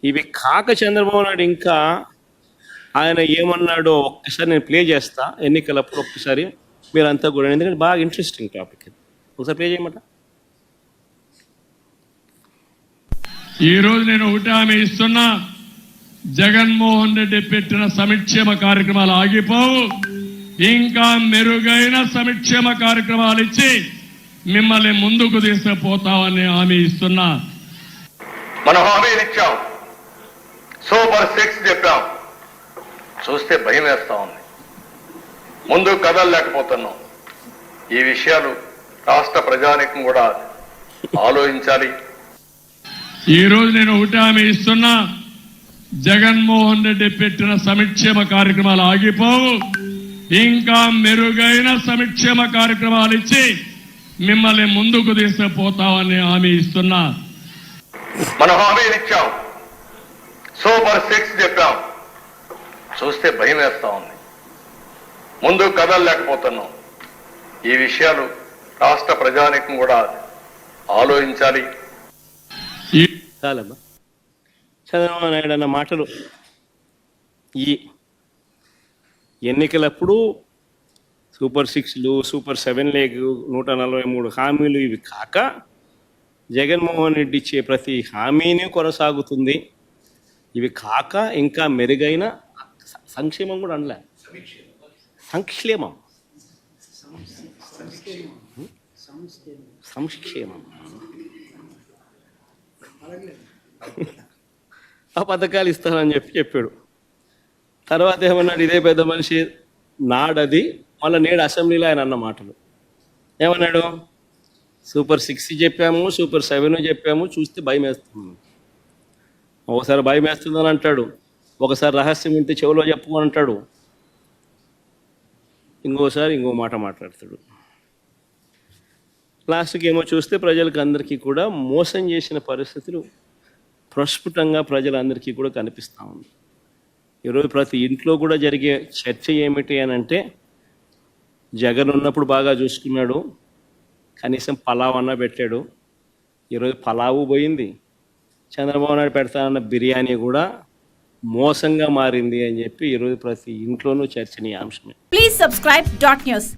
ఇవి కాక చంద్రబాబు నాయుడు ఇంకా ఆయన ఏమన్నాడో ఒక్కసారి నేను ప్లే చేస్తా, ఎన్నికలప్పుడు ఒక్కసారి మీరంతా కూడా, ఎందుకంటే బాగా ఇంట్రెస్టింగ్ టాపిక్ ఇది. ఒకసారి ప్లే చేయమంట. ఈరోజు నేను ఒకటి హామీ ఇస్తున్నా, జగన్మోహన్ రెడ్డి పెట్టిన సంక్షేమ కార్యక్రమాలు ఆగిపోవు, ఇంకా మెరుగైన సంక్షేమ కార్యక్రమాలు ఇచ్చి మిమ్మల్ని ముందుకు తీసుకుపోతామని హామీ ఇస్తున్నా. మనం హామీలు ఇచ్చాం, సూపర్ 6 చెప్పాం, చూస్తే భయం వేస్తా ఉంది, ముందు కదలలేకపోతున్నాం. ఈ విషయాలు రాష్ట్ర ప్రజానికం కూడా ఆలోచించాలి. ఈరోజు నేను ఒకటి హామీ ఇస్తున్నా, జగన్మోహన్ రెడ్డి పెట్టిన సంక్షేమ కార్యక్రమాలు ఆగిపోవు, ఇంకా మెరుగైన సంక్షేమ కార్యక్రమాలు ఇచ్చి మిమ్మల్ని ముందుకు తీసుకుపోతామని హామీ ఇస్తున్నా. మనం హామీలు ఇచ్చాం, సూపర్ 6 చెప్పాం, చూస్తే భయం వేస్తా ఉంది, ముందు కదలలేకపోతున్నాం. ఈ విషయాలు రాష్ట్ర ప్రజానికం కూడా ఆలోచించాలి. చాలమ్మా, చంద్రబాబు నాయుడు అన్న మాటలు ఈ ఎన్నికలప్పుడు సూపర్ 6లు, సూపర్ 7 లేకు 143 హామీలు, ఇవి కాక జగన్మోహన్ రెడ్డి ఇచ్చే ప్రతి హామీని కొనసాగుతుంది. ఇవి కాక ఇంకా మెరుగైన సంక్షేమం కూడా అనలే, సంక్షేమం సంక్షేమం ఆ పథకాలు ఇస్తానని చెప్పాడు. తర్వాత ఏమన్నాడు, ఇదే పెద్ద మనిషి నాడది, మళ్ళీ నేడు అసెంబ్లీలో ఆయన అన్న మాటలు ఏమన్నాడు, సూపర్ 6 చెప్పాము, సూపర్ 7 చెప్పాము, చూస్తే భయం వేస్తుంది. ఒకసారి భయం వేస్తుందని అంటాడు, ఒకసారి రహస్యం వింటే చెవిలో చెప్పు అని అంటాడు, ఇంకోసారి ఇంకో మాట మాట్లాడతాడు. లాస్ట్కి ఏమో చూస్తే ప్రజలకు అందరికీ కూడా మోసం చేసిన పరిస్థితులు ప్రస్ఫుటంగా ప్రజలందరికీ కూడా కనిపిస్తూ ఉంది. ఈరోజు ప్రతి ఇంట్లో కూడా జరిగే చర్చ ఏమిటి అని అంటే, జగన్ ఉన్నప్పుడు బాగా చూసుకున్నాడు, కనీసం పలావ్ అన్న పెట్టాడు, ఈరోజు పలావు పోయింది, చంద్రబాబు నాయుడు పెడతానన్న బిర్యానీ కూడా మోసంగా మారింది అని చెప్పి ఈరోజు ప్రతి ఇంట్లోనూ చర్చనీయాంశమే. Please subscribe .news.